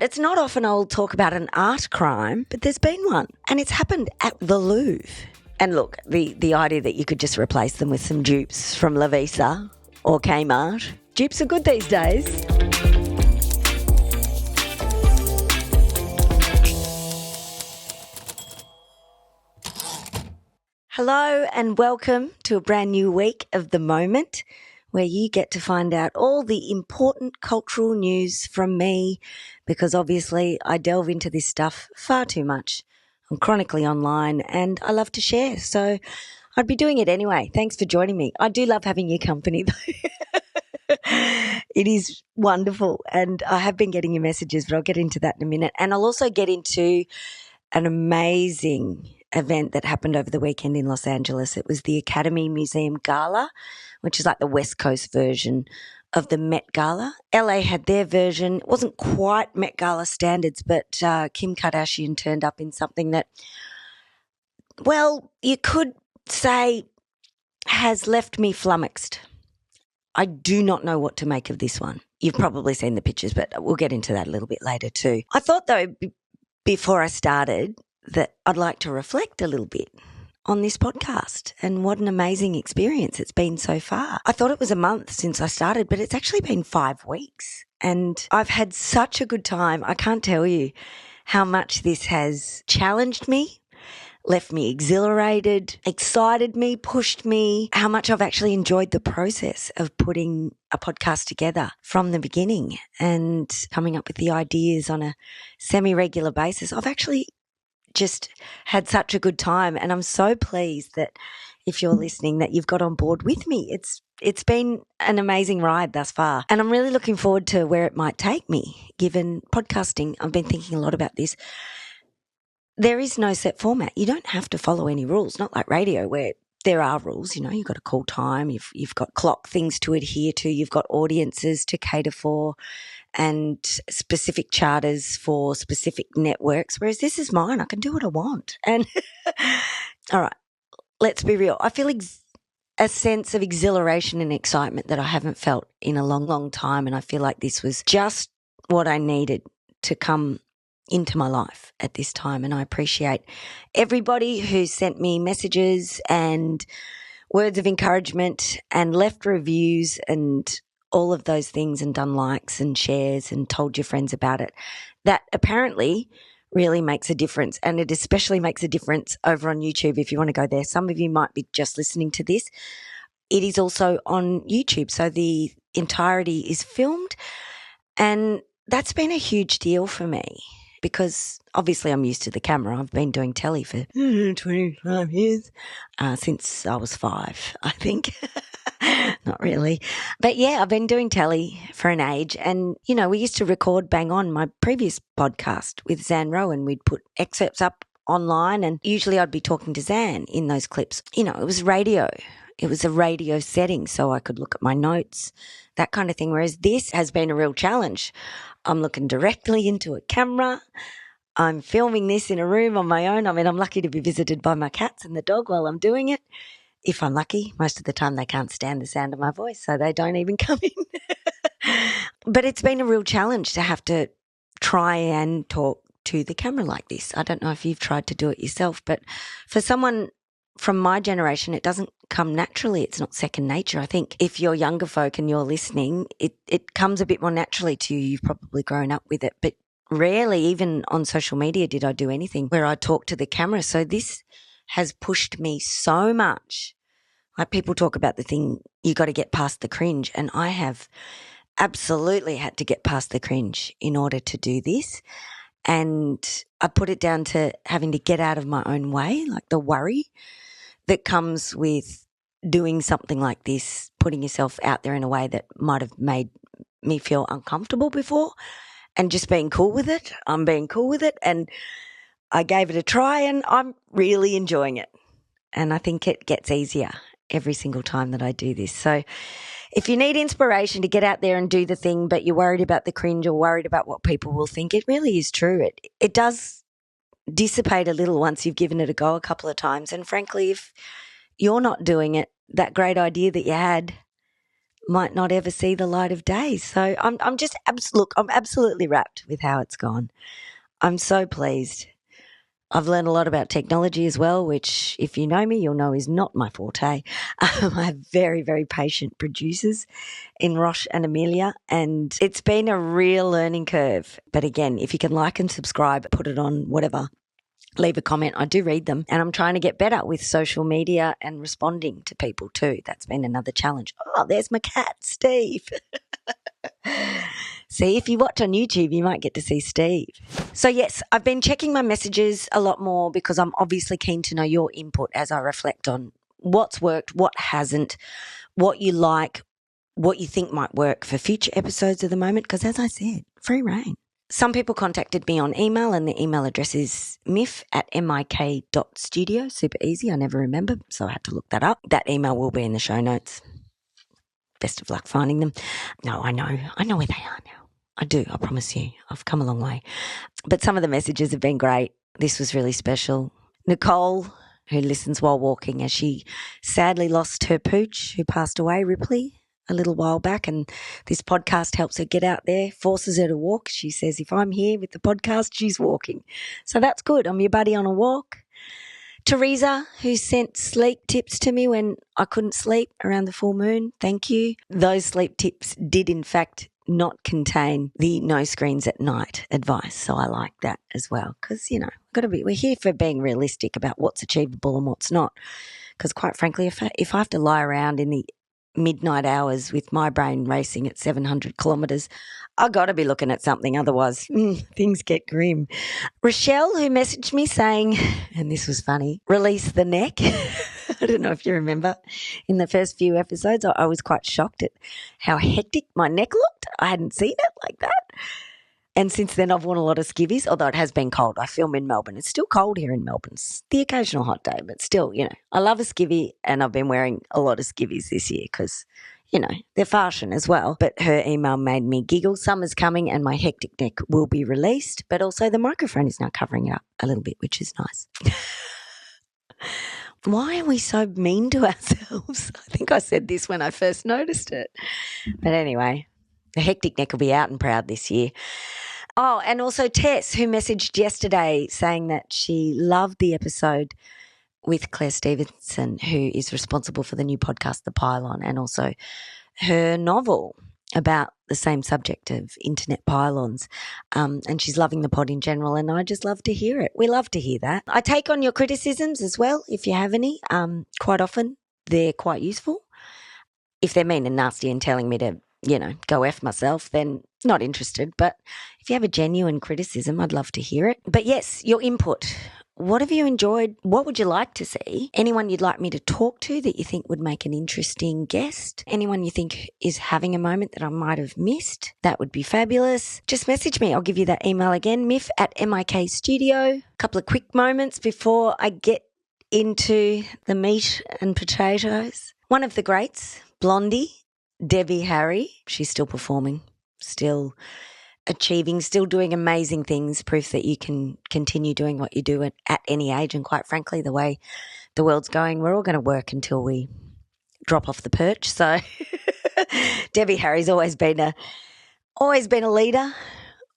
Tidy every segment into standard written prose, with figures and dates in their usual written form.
It's not often I'll talk about an art crime, but there's been one. And it's happened at the Louvre. And look, the idea that you could just replace them with some dupes from La Visa or Kmart. Dupes are good these days. Hello and welcome to a brand new week of The Moment, where you get to find out all the important cultural news from me, because obviously I delve into this stuff far too much. I'm chronically online and I love to share, so I'd be doing it anyway. Thanks for joining me. I do love having your company though. It is wonderful, and I have been getting your messages, but I'll get into that in a minute. And I'll also get into an amazing event that happened over the weekend in Los Angeles. It was the Academy Museum Gala, which is like the West Coast version of the Met Gala. LA had their version. It wasn't quite Met Gala standards, but Kim Kardashian turned up in something that, well, you could say has left me flummoxed. I do not know what to make of this one. You've probably seen the pictures, but we'll get into that a little bit later too. I thought, though, before I started, that I'd like to reflect a little bit on this podcast and what an amazing experience it's been so far. I thought it was a month since I started, but it's actually been 5 weeks and I've had such a good time. I can't tell you how much this has challenged me, left me exhilarated, excited me, pushed me, how much I've actually enjoyed the process of putting a podcast together from the beginning and coming up with the ideas on a semi-regular basis. I've actually just had such a good time, and I'm so pleased that if you're listening that you've got on board with me. It's been an amazing ride thus far, and I'm really looking forward to where it might take me, given podcasting. I've been thinking a lot about this. There is no set format. You don't have to follow any rules, not like radio where there are rules. You know, you've got a call time, you've got clock things to adhere to, you've got audiences to cater for and specific charters for specific networks, whereas this is mine. I can do what I want. And all right, let's be real. I feel a sense of exhilaration and excitement that I haven't felt in a long, long time, and I feel like this was just what I needed to come into my life at this time. And I appreciate everybody who sent me messages and words of encouragement and left reviews and all of those things and done likes and shares and told your friends about it. That apparently really makes a difference, and it especially makes a difference over on YouTube if you want to go there. Some of you might be just listening to this. It is also on YouTube, so the entirety is filmed, and that's been a huge deal for me because obviously I'm used to the camera. I've been doing telly for 25 years, since I was 5, I think. Not really. But yeah, I've been doing telly for an age, and, you know, we used to record Bang On, my previous podcast with Zan Rowan. We'd put excerpts up online, and usually I'd be talking to Zan in those clips. You know, it was radio. It was a radio setting, so I could look at my notes, that kind of thing, whereas this has been a real challenge. I'm looking directly into a camera. I'm filming this in a room on my own. I mean, I'm lucky to be visited by my cats and the dog while I'm doing it. If I'm lucky, most of the time they can't stand the sound of my voice, so they don't even come in. But it's been a real challenge to have to try and talk to the camera like this. I don't know if you've tried to do it yourself, but for someone from my generation, it doesn't come naturally. It's not second nature. I think if you're younger folk and you're listening, it comes a bit more naturally to you. You've probably grown up with it, but rarely, even on social media, did I do anything where I talk to the camera. So this has pushed me so much. Like, people talk about the thing, you got to get past the cringe, and I have absolutely had to get past the cringe in order to do this. And I put it down to having to get out of my own way, like the worry that comes with doing something like this, putting yourself out there in a way that might have made me feel uncomfortable before, and just being cool with it. I'm being cool with it, and I gave it a try, and I'm really enjoying it. And I think it gets easier every single time that I do this. So if you need inspiration to get out there and do the thing, but you're worried about the cringe or worried about what people will think, it really is true. It does dissipate a little once you've given it a go a couple of times. And frankly, if you're not doing it, that great idea that you had might not ever see the light of day. So I'm absolutely wrapped with how it's gone. I'm so pleased. I've learned a lot about technology as well, which, if you know me, you'll know is not my forte. I have very, very patient producers in Rosh and Amelia, and it's been a real learning curve. But again, if you can like and subscribe, put it on whatever, leave a comment. I do read them, and I'm trying to get better with social media and responding to people too. That's been another challenge. Oh, there's my cat, Steve. See, if you watch on YouTube, you might get to see Steve. So yes, I've been checking my messages a lot more because I'm obviously keen to know your input as I reflect on what's worked, what hasn't, what you like, what you think might work for future episodes of The Moment, because as I said, free reign. Some people contacted me on email, and the email address is myf@mik.studio. Super easy. I never remember, so I had to look that up. That email will be in the show notes. Best of luck finding them. No, I know where they are now. I do, I promise you. I've come a long way. But some of the messages have been great. This was really special. Nicole, who listens while walking, as she sadly lost her pooch, who passed away, Ripley, a little while back, and this podcast helps her get out there, forces her to walk. She says, if I'm here with the podcast, she's walking. So that's good. I'm your buddy on a walk. Teresa, who sent sleep tips to me when I couldn't sleep around the full moon, thank you. Those sleep tips did, in fact, not contain the no screens at night advice. So I like that as well because, we're here for being realistic about what's achievable and what's not. Because quite frankly, if I have to lie around in the midnight hours with my brain racing at 700 kilometres, I got to be looking at something. Otherwise, things get grim. Rochelle, who messaged me saying, and this was funny, release the neck. I don't know if you remember in the first few episodes, I was quite shocked at how hectic my neck looked. I hadn't seen it like that. And since then, I've worn a lot of skivvies, although it has been cold. I film in Melbourne. It's still cold here in Melbourne. It's the occasional hot day, but still, I love a skivvy, and I've been wearing a lot of skivvies this year because, they're farshun as well. But her email made me giggle. Summer's coming and my hectic neck will be released, but also the microphone is now covering it up a little bit, which is nice. Why are we so mean to ourselves? I think I said this when I first noticed it. But anyway, the hectic neck will be out and proud this year. Oh, and also Tess, who messaged yesterday saying that she loved the episode with Claire Stevenson, who is responsible for the new podcast, The Pylon, and also her novel about the same subject of internet pylons. And she's loving the pod in general, and I just love to hear it. We love to hear that. I take on your criticisms as well, if you have any. Quite often they're quite useful. If they're mean and nasty and telling me to, go F myself, then not interested. But if you have a genuine criticism, I'd love to hear it. But yes, your input. What have you enjoyed? What would you like to see? Anyone you'd like me to talk to that you think would make an interesting guest? Anyone you think is having a moment that I might have missed? That would be fabulous. Just message me. I'll give you that email again, myf@mik.studio. A couple of quick moments before I get into the meat and potatoes. One of the greats, Blondie, Debbie Harry. She's still performing, still achieving, still doing amazing things, proof that you can continue doing what you do at any age. And quite frankly, the way the world's going, we're all going to work until we drop off the perch. So Debbie Harry's always been a leader,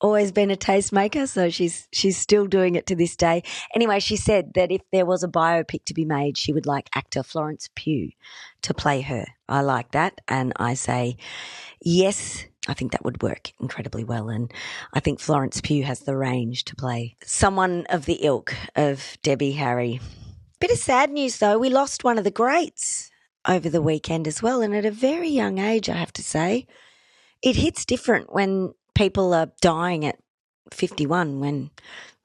always been a tastemaker. So she's still doing it to this day. Anyway, she said that if there was a biopic to be made, she would like actor Florence Pugh to play her. I like that. And I say, yes, I think that would work incredibly well. And I think Florence Pugh has the range to play someone of the ilk of Debbie Harry. Bit of sad news though. We lost one of the greats over the weekend as well. And at a very young age, I have to say, it hits different when people are dying at 51. When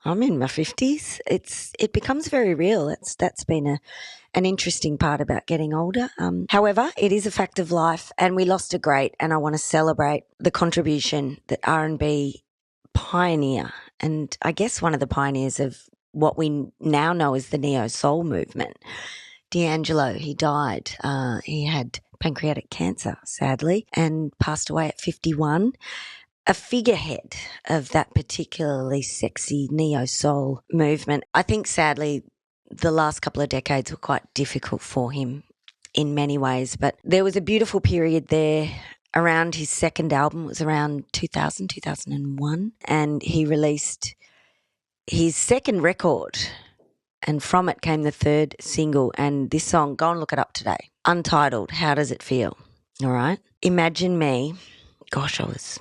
I'm in my 50s, it becomes very real. That's been an interesting part about getting older. However, it is a fact of life, and we lost a great, and I want to celebrate the contribution that R&B pioneer, and I guess one of the pioneers of what we now know as the neo-soul movement. D'Angelo, he died. He had pancreatic cancer, sadly, and passed away at 51. A figurehead of that particularly sexy neo-soul movement. I think, sadly, the last couple of decades were quite difficult for him in many ways. But there was a beautiful period there around his second album. It was around 2000, 2001. And he released his second record. And from it came the third single. And this song, go and look it up today. Untitled, How Does It Feel? All right. Imagine me. Gosh, I was,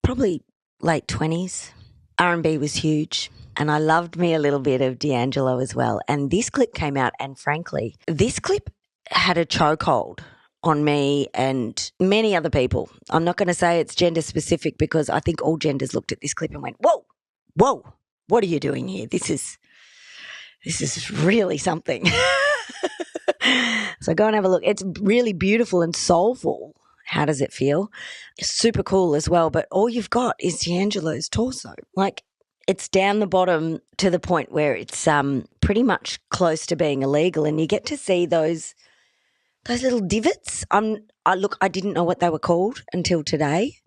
probably late 20s. R&B was huge. And I loved me a little bit of D'Angelo as well. And this clip came out, and frankly, this clip had a chokehold on me and many other people. I'm not going to say it's gender specific because I think all genders looked at this clip and went, whoa, what are you doing here? This is really something. So go and have a look. It's really beautiful and soulful. How does it feel? Super cool as well. But all you've got is D'Angelo's torso. Like, it's down the bottom to the point where it's pretty much close to being illegal, and you get to see those little divots. I didn't know what they were called until today.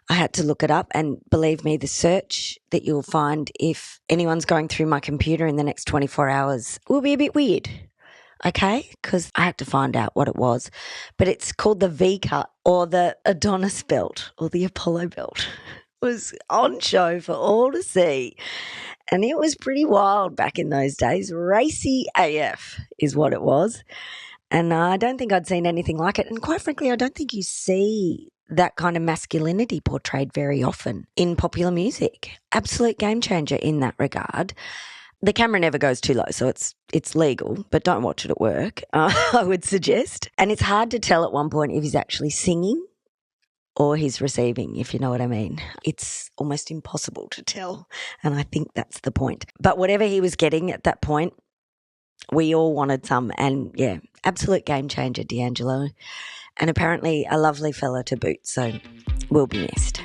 I had to look it up, and believe me, the search that you'll find if anyone's going through my computer in the next 24 hours will be a bit weird, okay? Because I had to find out what it was. But it's called the V-cut, or the Adonis belt, or the Apollo belt. It was on show for all to see. And it was pretty wild back in those days. Racy AF is what it was. And I don't think I'd seen anything like it. And quite frankly, I don't think you see that kind of masculinity portrayed very often in popular music. Absolute game changer in that regard. The camera never goes too low, so it's legal, but don't watch it at work, I would suggest. And it's hard to tell at one point if he's actually singing or he's receiving, if you know what I mean. It's almost impossible to tell, and I think that's the point. But whatever he was getting at that point, we all wanted some, and yeah, absolute game changer, D'Angelo. And apparently a lovely fella to boot, so will be missed.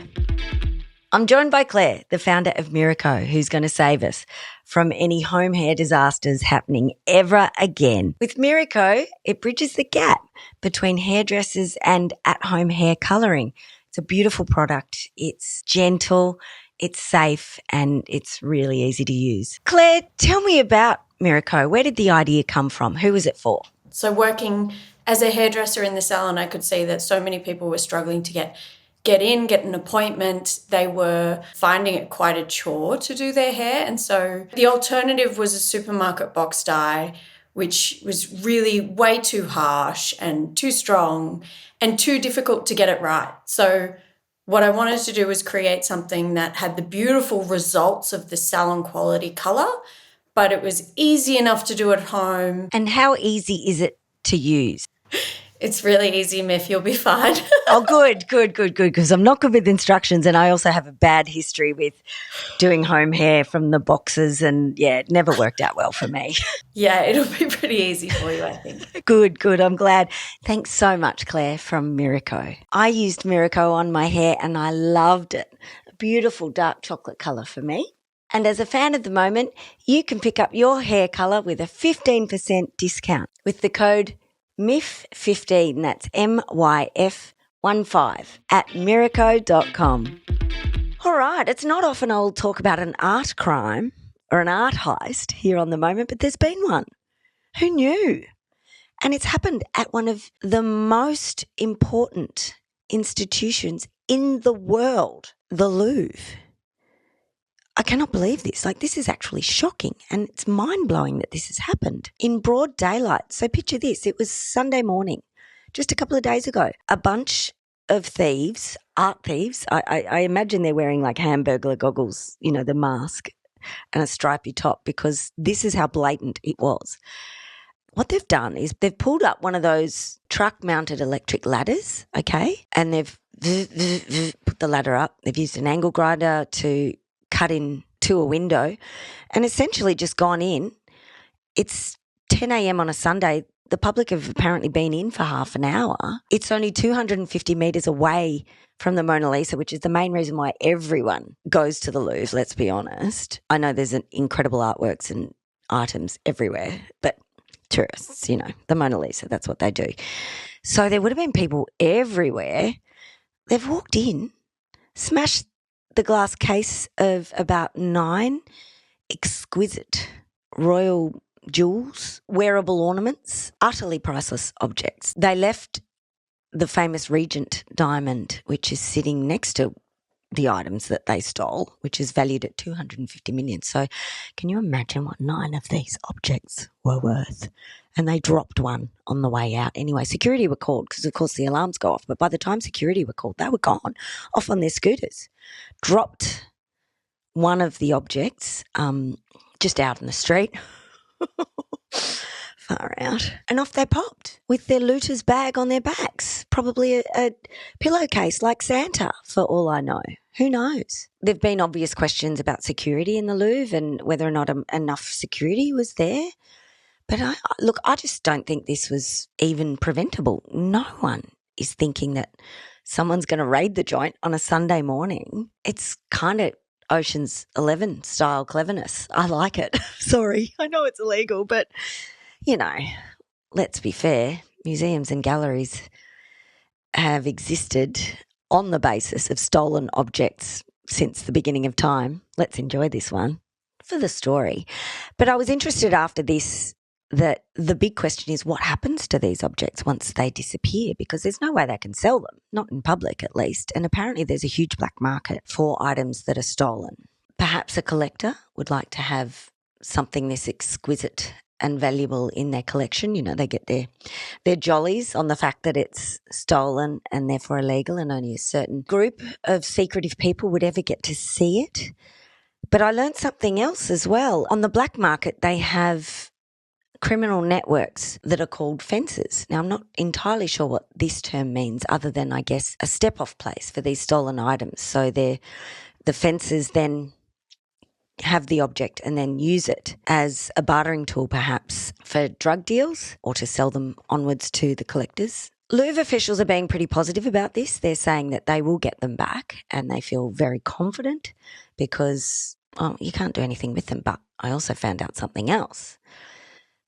I'm joined by Claire, the founder of Miiroko, who's going to save us from any home hair disasters happening ever again. With Miiroko, it bridges the gap between hairdressers and at-home hair colouring. It's a beautiful product. It's gentle, it's safe, and it's really easy to use. Claire, tell me about Miiroko. Where did the idea come from? Who was it for? So working as a hairdresser in the salon, I could see that so many people were struggling to get an appointment. They were finding it quite a chore to do their hair. And so the alternative was a supermarket box dye, which was really way too harsh and too strong and too difficult to get it right. So what I wanted to do was create something that had the beautiful results of the salon quality colour, but it was easy enough to do at home. And how easy is it to use? It's really easy, Myf. You'll be fine. Oh, good, because I'm not good with instructions, and I also have a bad history with doing home hair from the boxes, and, yeah, it never worked out well for me. Yeah, it'll be pretty easy for you, I think. Good. I'm glad. Thanks so much, Claire, from Miiroko. I used Miiroko on my hair and I loved it. A beautiful dark chocolate colour for me. And as a fan of the moment, you can pick up your hair colour with a 15% discount with the code MYF15, that's MYF15, at Miiroko.com. All right, it's not often I'll talk about an art crime or an art heist here on The Moment, but there's been one. Who knew? And it's happened at one of the most important institutions in the world, the Louvre. I cannot believe this. This is actually shocking, and it's mind-blowing that this has happened in broad daylight. So picture this. It was Sunday morning, just a couple of days ago. A bunch of thieves, art thieves, I imagine they're wearing Hamburglar goggles, the mask and a stripy top, because this is how blatant it was. What they've done is they've pulled up one of those truck-mounted electric ladders, okay, and they've put the ladder up. They've used an angle grinder to cut in to a window and essentially just gone in. It's 10 a.m. on a Sunday. The public have apparently been in for half an hour. It's only 250 metres away from the Mona Lisa, which is the main reason why everyone goes to the Louvre, let's be honest. I know there's incredible artworks and items everywhere, but tourists, the Mona Lisa, that's what they do. So there would have been people everywhere. They've walked in, smashed the glass case of about 9 exquisite royal jewels, wearable ornaments, utterly priceless objects. They left the famous Regent diamond, which is sitting next to the items that they stole, which is valued at 250 million. So can you imagine what 9 of these objects were worth? And they dropped one on the way out. Anyway, security were called because, of course, the alarms go off. But by the time security were called, they were gone, off on their scooters. Dropped one of the objects just out in the street. Far out. And off they popped with their looter's bag on their backs. Probably a pillowcase like Santa, for all I know. Who knows? There have been obvious questions about security in the Louvre and whether or not enough security was there. But I just don't think this was even preventable. No one is thinking that someone's going to raid the joint on a Sunday morning. It's kind of Ocean's 11 style cleverness. I like it. Sorry, I know it's illegal, but, you know, let's be fair. Museums and galleries have existed on the basis of stolen objects since the beginning of time. Let's enjoy this one for the story. But I was interested after this that the big question is what happens to these objects once they disappear, because there's no way they can sell them, not in public at least, and apparently there's a huge black market for items that are stolen. Perhaps a collector would like to have something this exquisite and valuable in their collection. You know, they get their jollies on the fact that it's stolen and therefore illegal, and only a certain group of secretive people would ever get to see it. But I learned something else as well. On the black market, they have criminal networks that are called fences. Now, I'm not entirely sure what this term means other than, I guess, a step-off place for these stolen items. So the fences then have the object and then use it as a bartering tool, perhaps, for drug deals or to sell them onwards to the collectors. Louvre officials are being pretty positive about this. They're saying that they will get them back and they feel very confident because, well, you can't do anything with them. But I also found out something else.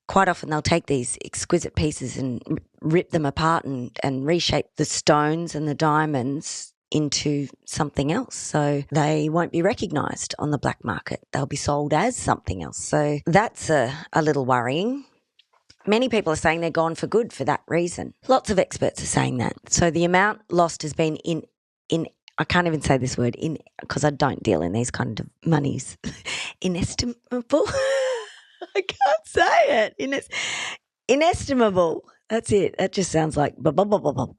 Quite often they'll take these exquisite pieces and rip them apart and reshape the stones and the diamonds into something else. So they won't be recognised on the black market. They'll be sold as something else. So that's a little worrying. Many people are saying they're gone for good for that reason. Lots of experts are saying that. So the amount lost has been in I can't even say this word, because I don't deal in these kind of monies. Inestimable. I can't say it. Inestimable. That's it. That just sounds like blah, blah, blah, blah, blah.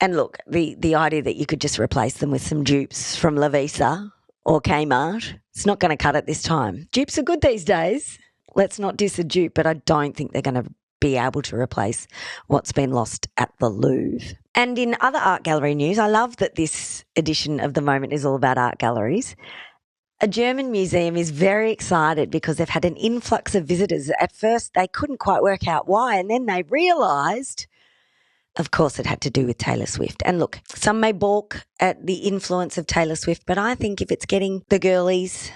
And look, the idea that you could just replace them with some dupes from La Visa or Kmart, it's not going to cut it this time. Dupes are good these days. Let's not diss a dupe, but I don't think they're going to be able to replace what's been lost at the Louvre. And in other art gallery news, I love that this edition of The Moment is all about art galleries. A German museum is very excited because they've had an influx of visitors. At first, they couldn't quite work out why, and then they realised, of course, it had to do with Taylor Swift. And look, some may balk at the influence of Taylor Swift, but I think if it's getting the girlies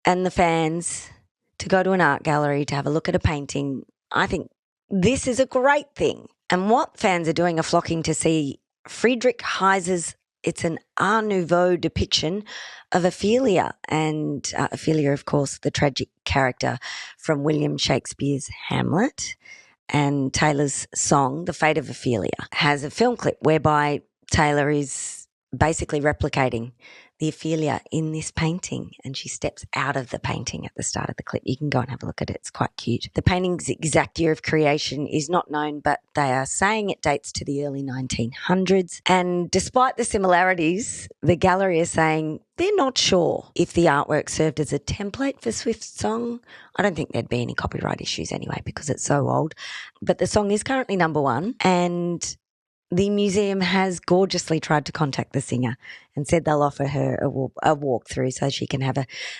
and the fans to go to an art gallery to have a look at a painting, I think this is a great thing. And what fans are doing are flocking to see Friedrich Heiser's, it's an Art Nouveau depiction of Ophelia. And Ophelia, of course, the tragic character from William Shakespeare's Hamlet. And Taylor's song, The Fate of Ophelia, has a film clip whereby Taylor is basically replicating the Ophelia in this painting, and she steps out of the painting at the start of the clip. You can go and have a look at it. It's quite cute. The painting's exact year of creation is not known, but they are saying it dates to the early 1900s. And despite the similarities, the gallery is saying they're not sure if the artwork served as a template for Swift's song. I don't think there'd be any copyright issues anyway because it's so old. But the song is currently number one, and the museum has gorgeously tried to contact the singer and said they'll offer her a walkthrough so she can have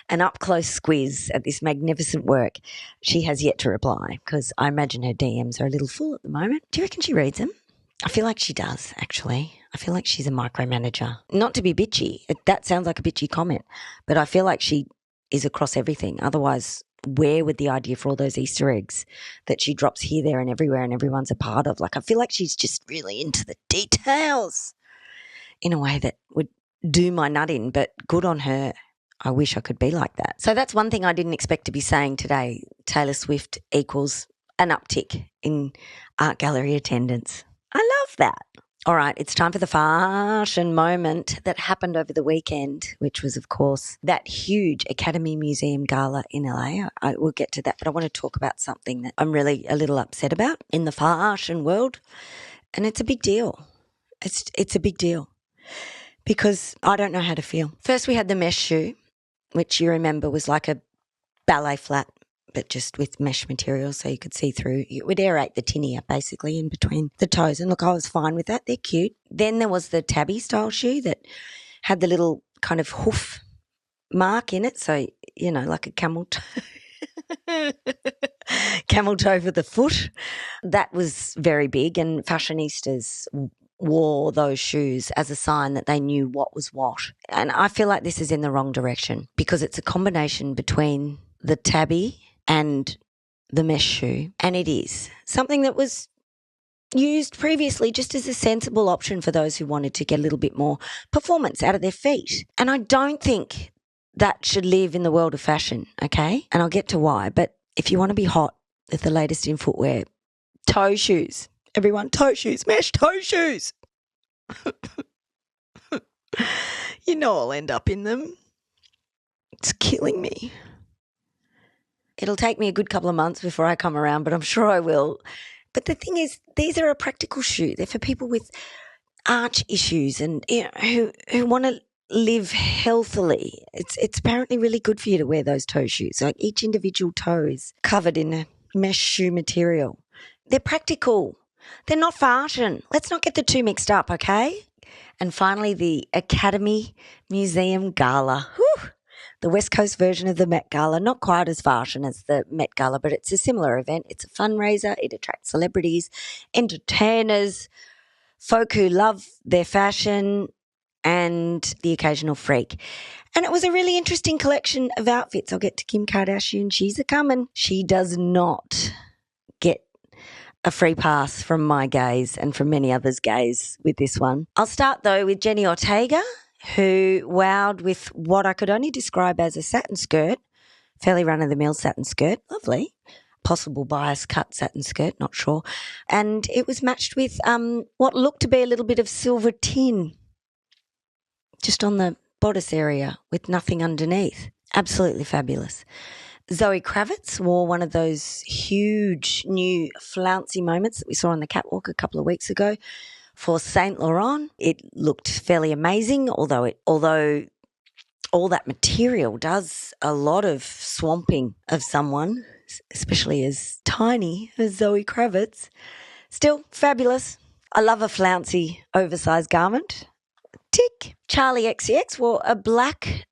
an up-close squiz at this magnificent work. She has yet to reply because I imagine her DMs are a little full at the moment. Do you reckon she reads them? I feel like she does, actually. I feel like she's a micromanager. Not to be bitchy. That sounds like a bitchy comment, but I feel like she is across everything. Otherwise, where would the idea for all those Easter eggs that she drops here, there and everywhere and everyone's a part of? Like, I feel like she's just really into the details in a way that would do my nut in, but good on her. I wish I could be like that. So that's one thing I didn't expect to be saying today. Taylor Swift equals an uptick in art gallery attendance. I love that. All right, it's time for the farshun moment that happened over the weekend, which was, of course, that huge Academy Museum Gala in LA. I will get to that, but I want to talk about something that I'm really a little upset about in the farshun world, and it's a big deal. It's a big deal because I don't know how to feel. First, we had the mesh shoe, which you remember was like a ballet flat, but just with mesh material so you could see through. It would aerate the tinea basically in between the toes. And look, I was fine with that. They're cute. Then there was the tabby style shoe that had the little kind of hoof mark in it. So, you know, like a camel toe. Camel toe for the foot. That was very big, and fashionistas wore those shoes as a sign that they knew what was what. And I feel like this is in the wrong direction because it's a combination between the tabby and the mesh shoe. And it is something that was used previously just as a sensible option for those who wanted to get a little bit more performance out of their feet. And I don't think that should live in the world of fashion, okay? And I'll get to why. But if you want to be hot with the latest in footwear, toe shoes. Everyone, toe shoes, mesh toe shoes. You know I'll end up in them. It's killing me. It'll take me a good couple of months before I come around, but I'm sure I will. But the thing is, these are a practical shoe. They're for people with arch issues and who want to live healthily. It's apparently really good for you to wear those toe shoes. Like each individual toe is covered in a mesh shoe material. They're practical. They're not fashion. Let's not get the two mixed up, okay? And finally, the Academy Museum Gala. Whew. The West Coast version of the Met Gala, not quite as fashion as the Met Gala, but it's a similar event. It's a fundraiser. It attracts celebrities, entertainers, folk who love their fashion, and the occasional freak. And it was a really interesting collection of outfits. I'll get to Kim Kardashian. She's a-coming. She does not get a free pass from my gaze and from many others' gaze with this one. I'll start, though, with Jenny Ortega, who wowed with what I could only describe as a satin skirt, fairly run-of-the-mill satin skirt, lovely, possible bias cut satin skirt, not sure. And it was matched with what looked to be a little bit of silver tin just on the bodice area with nothing underneath. Absolutely fabulous. Zoe Kravitz wore one of those huge new flouncy moments that we saw on the catwalk a couple of weeks ago for Saint Laurent. It looked fairly amazing, although all that material does a lot of swamping of someone, especially as tiny as Zoe Kravitz. Still fabulous. I love a flouncy oversized garment. Tick. Charlie XCX wore a black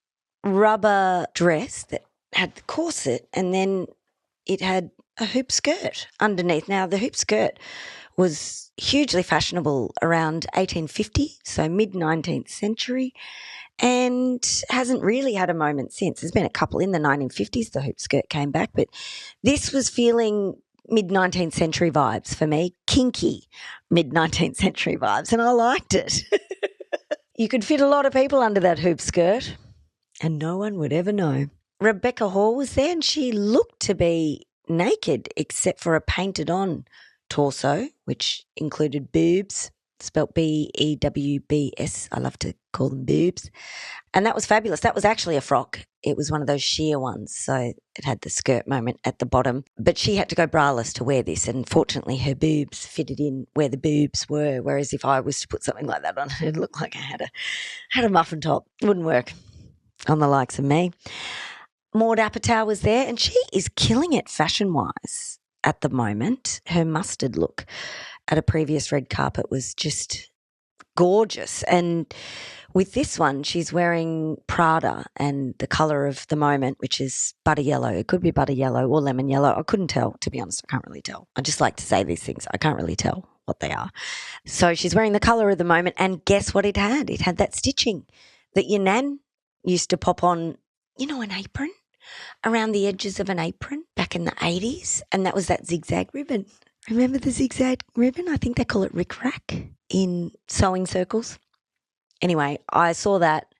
rubber dress that had the corset and then it had a hoop skirt underneath. Now, the hoop skirt was hugely fashionable around 1850, so mid-19th century, and hasn't really had a moment since. There's been a couple in the 1950s, the hoop skirt came back, but this was feeling mid-19th century vibes for me, kinky mid-19th century vibes, and I liked it. You could fit a lot of people under that hoop skirt and no one would ever know. Rebecca Hall was there and she looked to be naked except for a painted-on torso, which included boobs, spelt B-E-W-B-S. I love to call them boobs. And that was fabulous. That was actually a frock. It was one of those sheer ones, so it had the skirt moment at the bottom. But she had to go braless to wear this, and fortunately her boobs fitted in where the boobs were, whereas if I was to put something like that on, it'd look like I had a muffin top. It wouldn't work on the likes of me. Maud Apatow was there, and she is killing it fashion-wise at the moment. Her mustard look at a previous red carpet was just gorgeous. And with this one, she's wearing Prada and the colour of the moment, which is butter yellow. It could be butter yellow or lemon yellow. I couldn't tell, to be honest. I can't really tell. I just like to say these things. I can't really tell what they are. So she's wearing the colour of the moment, and guess what it had? It had that stitching that your nan used to pop on, you know, an apron, around the edges of an apron back in the 80s, and that was that zigzag ribbon. Remember the zigzag ribbon? I think they call it rick-rack in sewing circles. Anyway, I saw that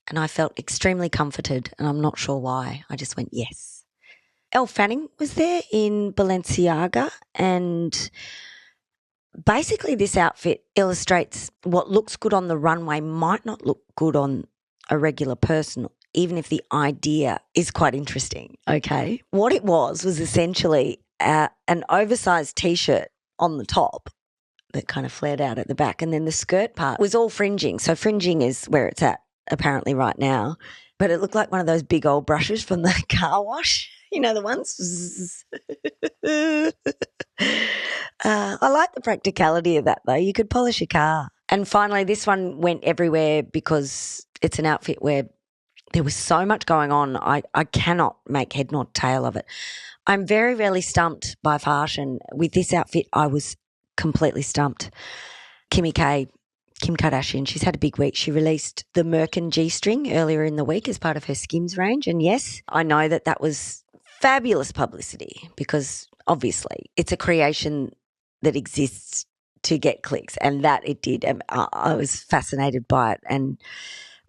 And I felt extremely comforted, and I'm not sure why. I just went, yes. Elle Fanning was there in Balenciaga, and basically this outfit illustrates what looks good on the runway might not look good on a regular person, even if the idea is quite interesting, okay? What it was essentially an oversized T-shirt on the top that kind of flared out at the back, and then the skirt part was all fringing. So fringing is where it's at apparently right now, but it looked like one of those big old brushes from the car wash. You know, the ones. I like the practicality of that, though. You could polish a car. And finally, this one went everywhere because it's an outfit where there was so much going on. I cannot make head nor tail of it. I'm very rarely stumped by fashion. With this outfit, I was completely stumped. Kim Kardashian, she's had a big week. She released the Merkin G-string earlier in the week as part of her Skims range. And yes, I know that was fabulous publicity because obviously it's a creation that exists to get clicks, and that it did. I was fascinated by it and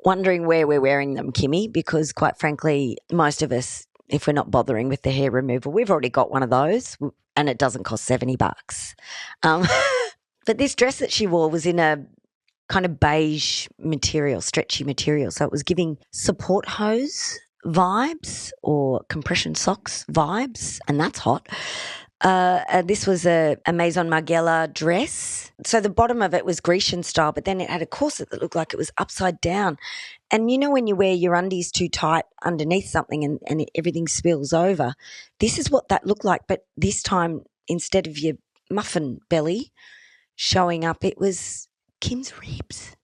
wondering where we're wearing them, Kimmy, because quite frankly, most of us, if we're not bothering with the hair removal, we've already got one of those and it doesn't cost $70. But this dress that she wore was in a kind of beige material, stretchy material. So it was giving support hose vibes or compression socks vibes, and that's hot. This was a Maison Margiela dress. So the bottom of it was Grecian style, but then it had a corset that looked like it was upside down. And you know when you wear your undies too tight underneath something and everything spills over? This is what that looked like, but this time instead of your muffin belly showing up, it was Kim's ribs.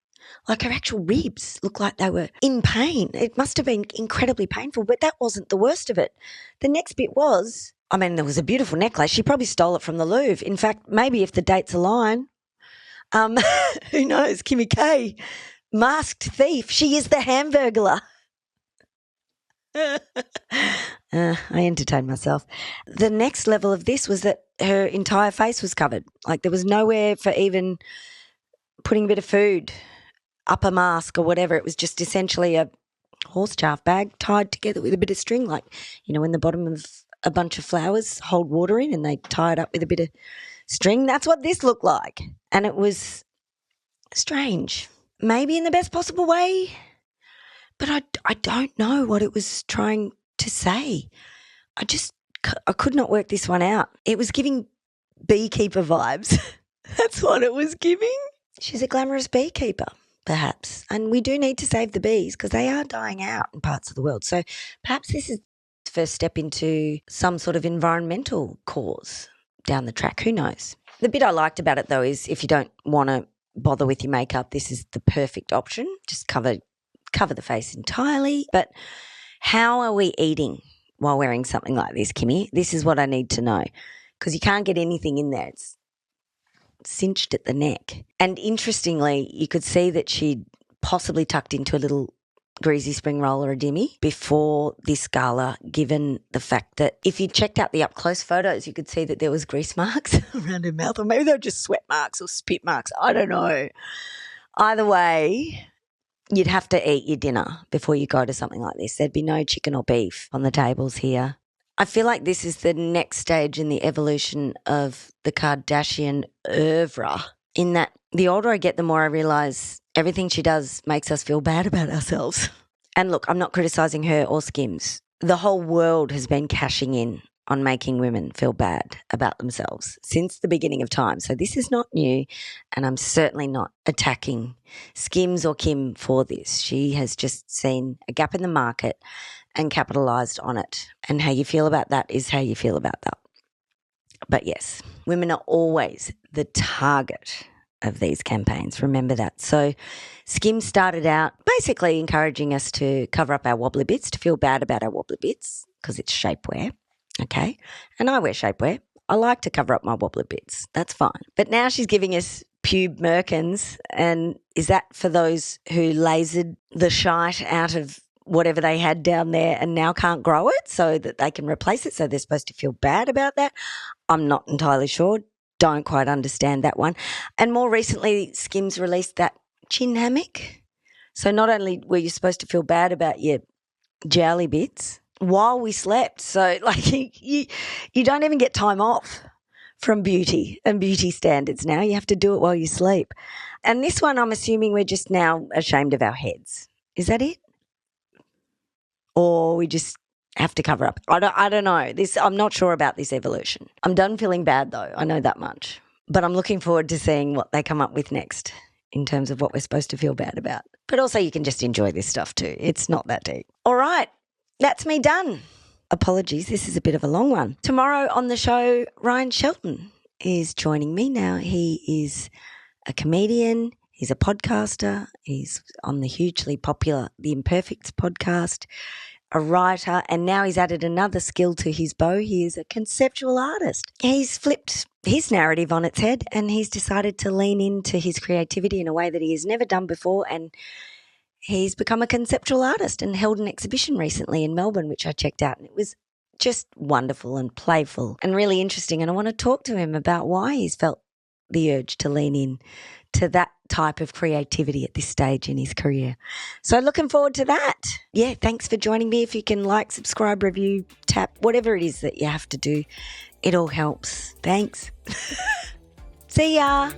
Like her actual ribs looked like they were in pain. It must have been incredibly painful, but that wasn't the worst of it. The next bit was, there was a beautiful necklace. She probably stole it from the Louvre. In fact, maybe if the dates align, who knows, Kimmy K, masked thief. She is the Hamburglar. I entertained myself. The next level of this was that her entire face was covered. Like there was nowhere for even putting a bit of food up a mask or whatever. It was just essentially a horse chaff bag tied together with a bit of string, like, when the bottom of a bunch of flowers hold water in and they tie it up with a bit of string. That's what this looked like. And it was strange, maybe in the best possible way, but I don't know what it was trying to say. I could not work this one out. It was giving beekeeper vibes. That's what it was giving. She's a glamorous beekeeper, perhaps. And we do need to save the bees because they are dying out in parts of the world. So perhaps this is the first step into some sort of environmental cause down the track. Who knows? The bit I liked about it, though, is if you don't want to bother with your makeup, this is the perfect option. Just cover the face entirely. But how are we eating while wearing something like this, Kimmy? This is what I need to know because you can't get anything in there. It's cinched at the neck. And interestingly, you could see that she'd possibly tucked into a little greasy spring roll or a dimmy before this gala, given the fact that if you checked out the up-close photos, you could see that there was grease marks around her mouth, or maybe they were just sweat marks or spit marks. I don't know. Either way, you'd have to eat your dinner before you go to something like this. There'd be no chicken or beef on the tables here. I feel like this is the next stage in the evolution of the Kardashian oeuvre, in that the older I get, the more I realise everything she does makes us feel bad about ourselves. And look, I'm not criticising her or Skims. The whole world has been cashing in on making women feel bad about themselves since the beginning of time. So this is not new, and I'm certainly not attacking Skims or Kim for this. She has just seen a gap in the market and capitalised on it. And how you feel about that is how you feel about that. But yes, women are always the target of these campaigns. Remember that. So Skim started out basically encouraging us to cover up our wobbly bits, to feel bad about our wobbly bits because it's shapewear, okay? And I wear shapewear. I like to cover up my wobbly bits. That's fine. But now she's giving us pube merkins, and is that for those who lasered the shite out of whatever they had down there and now can't grow it so that they can replace it, so they're supposed to feel bad about that? I'm not entirely sure. Don't quite understand that one. And more recently, Skims released that chin hammock. So not only were you supposed to feel bad about your jowly bits while we slept, so like you don't even get time off from beauty and beauty standards now. You have to do it while you sleep. And this one, I'm assuming we're just now ashamed of our heads. Is that it? Or we just have to cover up? I don't know. I'm not sure about this evolution. I'm done feeling bad though. I know that much. But I'm looking forward to seeing what they come up with next in terms of what we're supposed to feel bad about. But also you can just enjoy this stuff too. It's not that deep. All right. That's me done. Apologies, this is a bit of a long one. Tomorrow on the show, Ryan Shelton is joining me. Now, he is a comedian, he's a podcaster, he's on the hugely popular The Imperfects podcast, a writer, and now he's added another skill to his bow. He is a conceptual artist. He's flipped his narrative on its head and he's decided to lean into his creativity in a way that he has never done before, and he's become a conceptual artist and held an exhibition recently in Melbourne, which I checked out, and it was just wonderful and playful and really interesting. And I want to talk to him about why he's felt the urge to lean in to that type of creativity at this stage in his career. So looking forward to that. Yeah, thanks for joining me. If you can like, subscribe, review, tap, whatever it is that you have to do, it all helps. Thanks. See ya.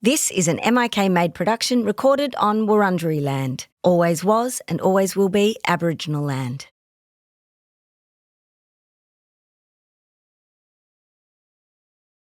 This is an MIK made production recorded on Wurundjeri land. Always was and always will be Aboriginal land.